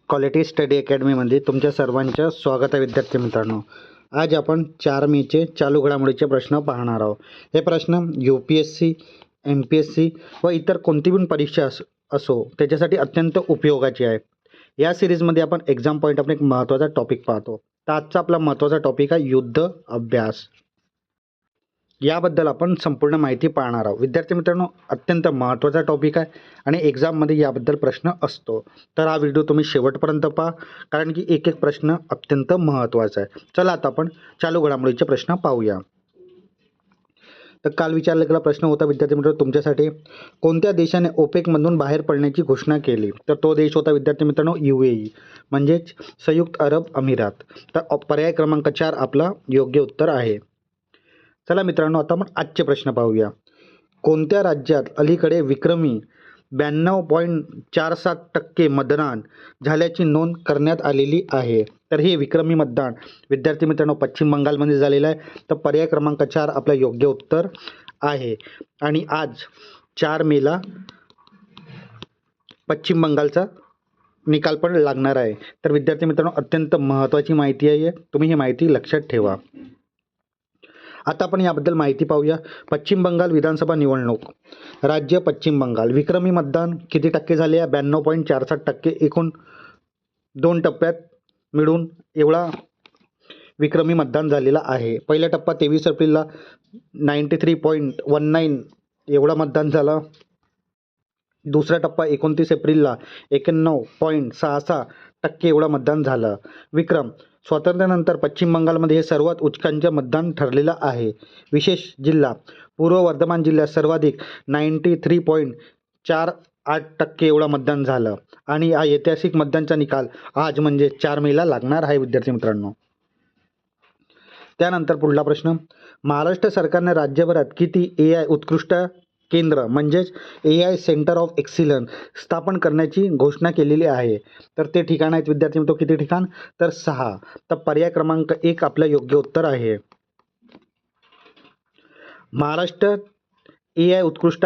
Quality study अकॅडमीमध्ये तुमच्या सर्वांचं स्वागत आहे. विद्यार्थी मित्रांनो, आज आपण 4 मेचे चालू घडामोडीचे प्रश्न पाहणार आहोत. हे प्रश्न UPSC, MPSC व इतर कोणती पण परीक्षा असो त्याच्यासाठी अत्यंत उपयोगाचे आहे. या सिरीजमध्ये आपण एक्झाम पॉईंट आपण एक महत्त्वाचा टॉपिक पाहतो. तर आजचा आपला महत्त्वाचा टॉपिक आहे युद्ध अभ्यास. याबद्दल आपण संपूर्ण माहिती पाहणार आहोत. विद्यार्थी मित्रांनो, अत्यंत महत्त्वाचा टॉपिक आहे आणि एक्झाममध्ये याबद्दल प्रश्न असतो. तर हा व्हिडिओ तुम्ही शेवटपर्यंत पहा, कारण की एक एक प्रश्न अत्यंत महत्त्वाचा आहे. चला आता आपण चालू घडामोडीचे प्रश्न पाहूया. तर काल विचारला गेला प्रश्न होता विद्यार्थी मित्रांनो तुमच्यासाठी, कोणत्या देशाने ओपेकमधून बाहेर पडण्याची घोषणा केली? तर तो देश होता विद्यार्थी मित्रांनो UAE म्हणजेच संयुक्त अरब अमिरात. तर पर्याय क्रमांक 4 आपला योग्य उत्तर आहे. चला मित्रांनो, आता आपण आजचे प्रश्न पाहूया. कोणत्या राज्यात अलीकडे विक्रमी 92.47% मतदान झाल्याची नोंद करण्यात आलेली आहे? तर हे विक्रमी मतदान विद्यार्थी मित्रांनो पश्चिम बंगालमध्ये झालेलं आहे. तर पर्याय क्रमांक 4 आपलं योग्य उत्तर आहे. आणि आज 4 मेला पश्चिम बंगालचा निकाल पण लागणार आहे. तर विद्यार्थी मित्रांनो, अत्यंत महत्त्वाची माहिती आहे, तुम्ही ही माहिती लक्षात ठेवा. आता आपण याबद्दल माहिती पाहूया. पश्चिम बंगाल विधानसभा निवडणूक. राज्य पश्चिम बंगाल. विक्रमी मतदान किती टक्के झाले आहे? 92.47%. एकूण 2 टप्प्यात मिळून एवढा विक्रमी मतदान झालेला आहे. पहिला टप्पा 23 एप्रिलला 93.19 एवढा मतदान झालं. दुसरा टप्पा 29 एप्रिलला 91.66% एवढा मतदान झालं. विक्रम. स्वातंत्र्यानंतर पश्चिम बंगालमध्ये हे सर्वात उच्चांकांचे मतदान ठरलेलं आहे. विशेष जिल्हा. पूर्व वर्धमान जिल्ह्यात सर्वाधिक 93.48% एवढा मतदान झालं. आणि हा ऐतिहासिक मतदानचा निकाल आज म्हणजे 4 मेला लागणार आहे विद्यार्थी मित्रांनो. त्यानंतर पुढला प्रश्न, महाराष्ट्र सरकारने राज्यभरात किती AI उत्कृष्ट केंद्र म्हणजेच AI सेंटर ऑफ एक्सिलन्स स्थापन करण्याची घोषणा केलेली आहे? तर ते ठिकाण आहेत विद्यार्थी मित्रांनो, किती ठिकाण? तर 6. तर पर्याय क्रमांक 1 आपलं योग्य उत्तर आहे. महाराष्ट्र AI उत्कृष्ट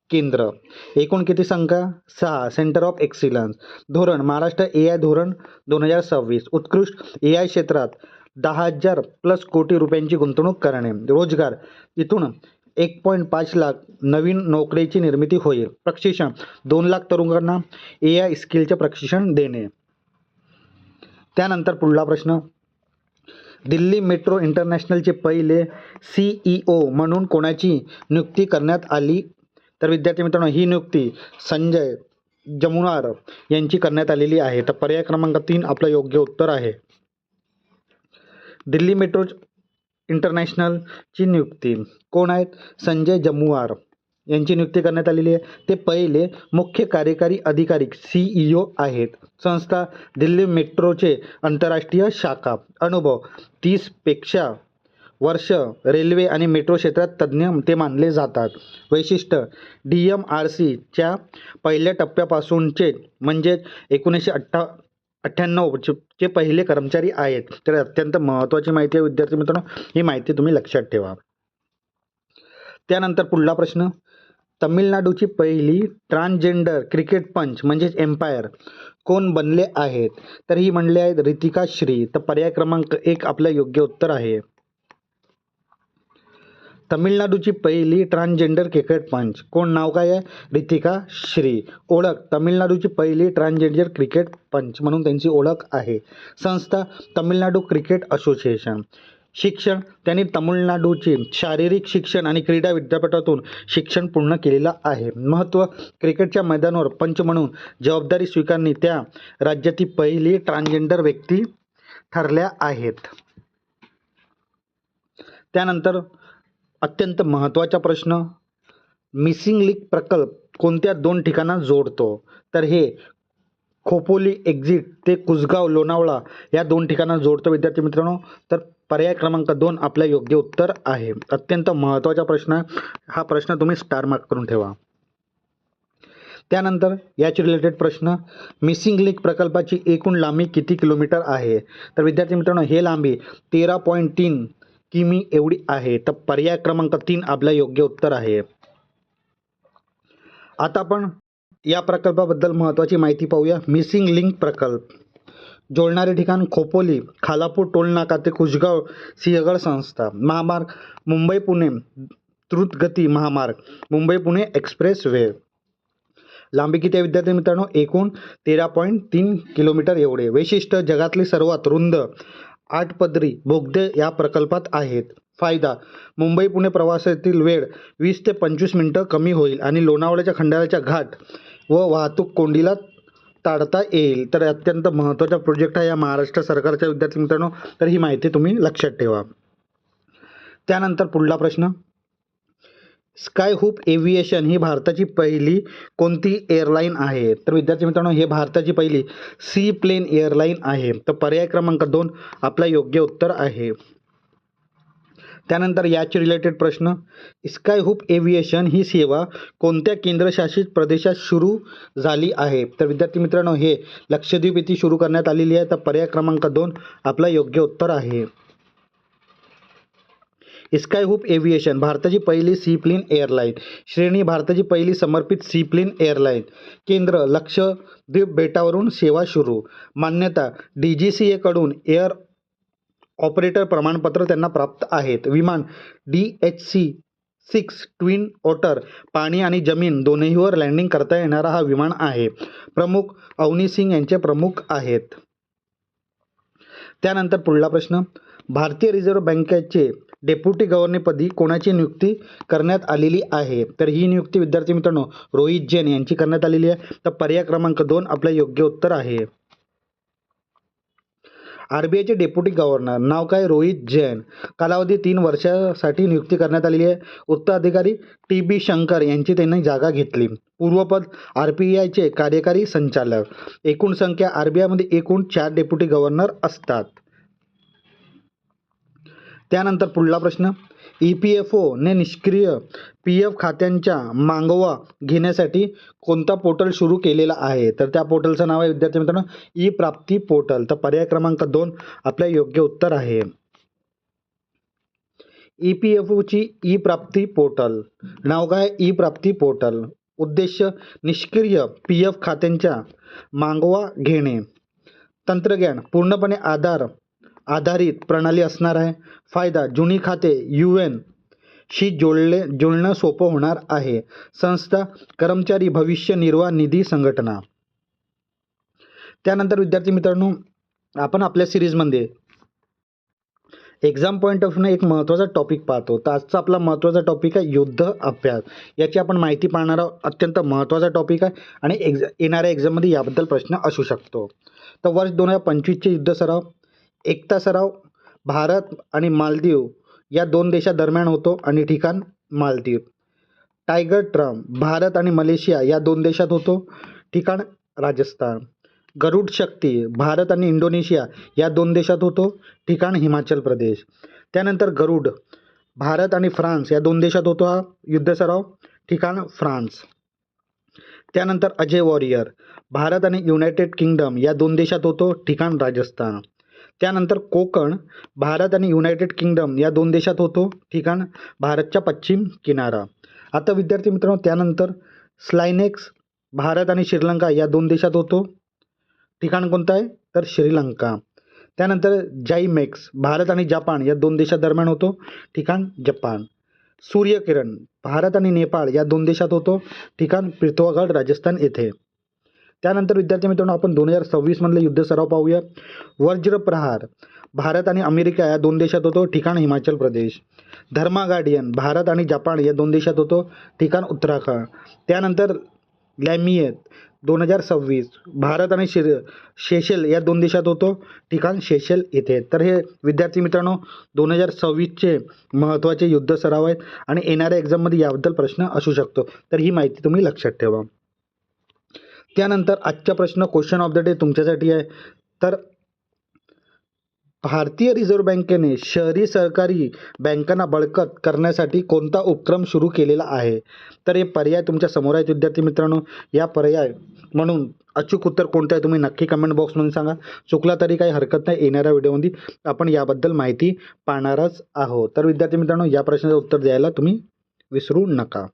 केंद्र. एकूण किती संख्या? 6. Centre of excellence. धोरण. महाराष्ट्र AI धोरण 2026. उत्कृष्ट AI क्षेत्रात 10,000+ कोटी रुपयांची गुंतवणूक करणे. रोजगार. इथून 1.5 लाख नवीन नोकरीची निर्मिती होईल. प्रशिक्षण. 2 लाख तरुणांना AI स्किलचे प्रशिक्षण देणे. त्यानंतर पुढला प्रश्न, दिल्ली मेट्रो इंटरनॅशनलचे पहिले CEO म्हणून कोणाची नियुक्ती करण्यात आली? तर विद्यार्थी मित्रांनो, ही नियुक्ती संजय जमुनार यांची करण्यात आलेली आहे. तर पर्याय क्रमांक 3 आपलं योग्य उत्तर आहे. दिल्ली मेट्रो इंटरनॅशनलची नियुक्ती कोण आहेत? संजय जमुआर यांची नियुक्ती करण्यात आलेली आहे. ते पहिले मुख्य कार्यकारी अधिकारी CEO आहेत. संस्था दिल्ली मेट्रोचे आंतरराष्ट्रीय शाखा. अनुभव 30 पेक्षा वर्ष रेल्वे आणि मेट्रो क्षेत्रात तज्ज्ञ ते मानले जातात. वैशिष्ट्य DMRC च्या पहिल्या टप्प्यापासूनचे म्हणजे 1998 चे पहिले कर्मचारी आहेत. तर अत्यंत महत्त्वाची माहिती आहे विद्यार्थी मित्रांनो, ही माहिती तुम्ही लक्षात ठेवा. त्यानंतर पुढला प्रश्न, तमिळनाडूची पहिली ट्रान्सजेंडर क्रिकेट पंच म्हणजेच एम्पायर कोण बनले आहेत? तर ही म्हणले आहेत रितिका श्री. तर पर्याय क्रमांक 1 आपलं योग्य उत्तर आहे. तमिळनाडूची पहिली ट्रान्सजेंडर क्रिकेट पंच कोण? नाव काय आहे? रितिका श्री. ओळख. तमिळनाडूची पहिली ट्रान्सजेंडर क्रिकेट पंच म्हणून त्यांची ओळख आहे. संस्था तमिळनाडू क्रिकेट असोसिएशन. शिक्षण. त्यांनी तमिळनाडूची शारीरिक शिक्षण आणि क्रीडा विद्यापीठातून शिक्षण पूर्ण केलेलं आहे. महत्त्व. क्रिकेटच्या मैदानावर पंच म्हणून जबाबदारी स्वीकारणे त्या राज्यातील पहिली ट्रान्सजेंडर व्यक्ती ठरल्या आहेत. त्यानंतर अत्यंत महत्त्वाचा प्रश्न, मिसिंग लिंक प्रकल्प कोणत्या 2 ठिकाणांना जोडतो? तर हे खोपोली एक्झिट ते कुसगाव लोणावळा या 2 ठिकाणांना जोडतो विद्यार्थी मित्रांनो. तर पर्याय क्रमांक 2 आपलं योग्य उत्तर आहे. अत्यंत महत्त्वाचा प्रश्न आहे. हा प्रश्न तुम्ही स्टार मार्क करून ठेवा. त्यानंतर याची रिलेटेड प्रश्न, मिसिंग लिंक प्रकल्पाची एकूण लांबी किती किलोमीटर आहे? तर विद्यार्थी मित्रांनो, हे लांबी 13.3 किमी एवढी आहे. तर पर्याय क्रमांक 3 आपलं योग्य उत्तर आहे. आता आपण या प्रकल्पाबद्दल महत्त्वाची माहिती पाहूया. मिसिंग लिंक प्रकल्प जोडणारे ठिकाण खोपोली, खालापूर टोलनाका ते कुशगाव सिंहगड संस्था. महामार्ग मुंबई पुणे द्रुतगती महामार्ग, मुंबई पुणे एक्सप्रेस वे. लांबी किती आहे विद्यार्थी मित्रांनो? एकूण 13.3 किलोमीटर एवढे. वैशिष्ट्य जगातली सर्वात रुंद 8 पदरी बोगदे या प्रकल्पात आहेत. फायदा मुंबई पुणे प्रवासातील वेळ 20 ते 25 मिनिटं कमी होईल आणि लोणावळ्याच्या खंडाळ्याच्या घाट व वाहतूक कोंडीला टाळता येईल. तर अत्यंत महत्त्वाचा प्रोजेक्ट आहे या महाराष्ट्र सरकारच्या विद्यार्थी मित्रांनो. तर ही माहिती तुम्ही लक्षात ठेवा. त्यानंतर पुढला प्रश्न, स्कायहूप एव्हिएशन ही भारताची पहिली कोणती एअरलाईन आहे? तर विद्यार्थी मित्रांनो हे भारताची पहिली सी प्लेन एअरलाईन आहे. तर पर्याय क्रमांक 2 आपला योग्य उत्तर आहे. त्यानंतर याची रिलेटेड प्रश्न, स्कायहूप एव्हिएशन ही सेवा कोणत्या केंद्रशासित प्रदेशात सुरू झाली आहे? तर विद्यार्थी मित्रांनो हे लक्षद्वीप येथे सुरू करण्यात आलेली आहे. तर पर्याय क्रमांक 2 आपला योग्य उत्तर आहे. स्कायहूप एव्हिएशन भारताची पहिली सी प्लेन एअरलाईन. श्रेणी भारताची पहिली समर्पित सी प्लेन एअरलाईन. केंद्र लक्षद्वीप बेटावरून सेवा सुरू. मान्यता DGCA कडून एअर ऑपरेटर प्रमाणपत्र त्यांना प्राप्त आहेत. विमान DHC-6 ट्विन ओटर पाणी आणि जमीन दोन्हीवर लँडिंग करता येणारा हा विमान आहे. प्रमुख अवनी सिंग यांचे प्रमुख आहेत. त्यानंतर पुढला प्रश्न, भारतीय रिझर्व्ह बँकेचे डेप्युटी गव्हर्नरपदी कोणाची नियुक्ती करण्यात आलेली आहे? तर ही नियुक्ती विद्यार्थी मित्रांनो रोहित जैन यांची करण्यात आलेली आहे. तर पर्याय क्रमांक 2 आपलं योग्य उत्तर आहे. RBIचे डेप्युटी गव्हर्नर नाव काय? रोहित जैन. कालावधी 3 वर्षासाठी नियुक्ती करण्यात आलेली आहे. उत्तराधिकारी TB शंकर यांची त्यांनी जागा घेतली. पूर्वपद RBIचे कार्यकारी संचालक. एकूण संख्या RBIमध्ये एकूण 4 डेप्युटी गव्हर्नर असतात. त्यानंतर पुढला प्रश्न, EPFO ने निष्क्रिय PF खात्यांच्या मागोवा घेण्यासाठी कोणता पोर्टल सुरू केलेला आहे? तर त्या पोर्टलचं नाव आहे विद्यार्थी मित्रांनो ई-प्राप्ती पोर्टल. तर पर्याय क्रमांक 2 आपल्या योग्य उत्तर आहे. EPFOची ई-प्राप्ती पोर्टल नाव काय? ई-प्राप्ती पोर्टल. उद्देश्य निष्क्रिय PF खात्यांच्या मागोवा घेणे. तंत्रज्ञान पूर्णपणे आधारित प्रणाली असणार आहे. फायदा जुनी खाते UN शी जोडणं सोपं होणार आहे. संस्था कर्मचारी भविष्य निर्वाह निधी संघटना. त्यानंतर विद्यार्थी मित्रांनो आपण आपल्या सिरीजमध्ये एक्झाम पॉईंट ऑफ व्ह्यूने एक महत्त्वाचा टॉपिक पाहतो. तर आजचा आपला महत्त्वाचा टॉपिक आहे युद्ध अभ्यास. याची आपण माहिती पाहणार आहोत. अत्यंत महत्त्वाचा टॉपिक आहे आणि येणाऱ्या एक्झाममध्ये याबद्दल प्रश्न असू शकतो. तर वर्ष 2025चे युद्ध सराव, एकता सराव भारत आणि मालदीव या 2 देशादरम्यान होतो आणि ठिकाण मालदीव. टायगर ट्रम्प भारत आणि मलेशिया या 2 देशात होतो, ठिकाण राजस्थान. गरुड शक्ती भारत आणि इंडोनेशिया या 2 देशात होतो, ठिकाण हिमाचल प्रदेश. त्यानंतर गरुड भारत आणि फ्रान्स या 2 देशात होतो हा युद्ध सराव, ठिकाण फ्रान्स. त्यानंतर अजय वॉरियर भारत आणि युनायटेड किंगडम या 2 देशात होतो, ठिकाण राजस्थान. त्यानंतर कोकण भारत आणि युनायटेड किंगडम या 2 देशात होतो, ठिकाण भारतच्या पश्चिम किनारा. आता विद्यार्थी मित्रांनो त्यानंतर स्लायनेक्स भारत आणि श्रीलंका या 2 देशात होतो, ठिकाण कोणतं आहे? तर श्रीलंका. त्यानंतर जायमेक्स भारत आणि जपान या 2 देशादरम्यान होतो, ठिकाण जपान. सूर्यकिरण भारत आणि नेपाळ या 2 देशात होतो, ठिकाण पिथौरागड राजस्थान येथे. त्यानंतर विद्यार्थी मित्रांनो आपण 2026 मधले युद्ध सराव पाहूया. वज्रप्रहार भारत आणि अमेरिका या 2 देशात होतो, ठिकाण हिमाचल प्रदेश. धर्मा गार्डियन भारत आणि जपान या 2 देशात होतो, ठिकाण उत्तराखंड. त्यानंतर लॅमियत 2026 भारत आणि शेशेल या 2 देशात होतो, ठिकाण शेशेल येथे. तर हे विद्यार्थी मित्रांनो 2026चे महत्त्वाचे युद्ध सराव आहेत आणि येणाऱ्या एक्झाममध्ये याबद्दल प्रश्न असू शकतो. तर ही माहिती तुम्ही लक्षात ठेवा. त्यानंतर आजचा प्रश्न क्वेश्चन ऑफ द डे तुमच्यासाठी आहे. तर भारतीय रिझर्व्ह बँकेने शहरी सहकारी बँकांना बळकट करण्यासाठी कोणता उपक्रम सुरू केलेला आहे? तर हे पर्याय तुमच्या समोर आहेत विद्यार्थी मित्रांनो. या पर्याय म्हणून अचूक उत्तर कोणतं आहे तुम्ही नक्की कमेंट बॉक्समध्ये सांगा. चुकला तरी काही हरकत नाही, येणाऱ्या व्हिडिओमध्ये आपण याबद्दल माहिती पाहणारच आहोत. तर विद्यार्थी मित्रांनो या प्रश्नाचं उत्तर द्यायला तुम्ही विसरू नका.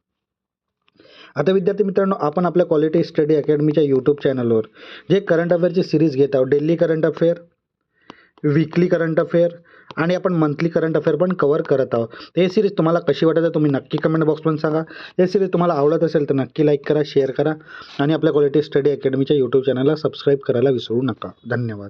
आता विद्यार्थी मित्रांनो, आपण आपल्या क्वालिटी स्टडी अकॅडमीच्या यूट्यूब चॅनलवर जे करंट अफेअरची सिरीज घेत आहोत, daily current affair, weekly current affair आणि आपण मंथली करंट अफेअर पण कव्हर करत आहोत. हे सिरीज तुम्हाला कशी वाटत आहे तुम्ही नक्की कमेंट बॉक्समध्ये सांगा. हे सिरीज तुम्हाला आवडत असेल तर नक्की लाईक करा, शेअर करा आणि आपल्या क्वालिटी स्टडी अकॅडमीच्या यूट्यूब चॅनलला सबस्क्राईब करायला विसरू नका. धन्यवाद.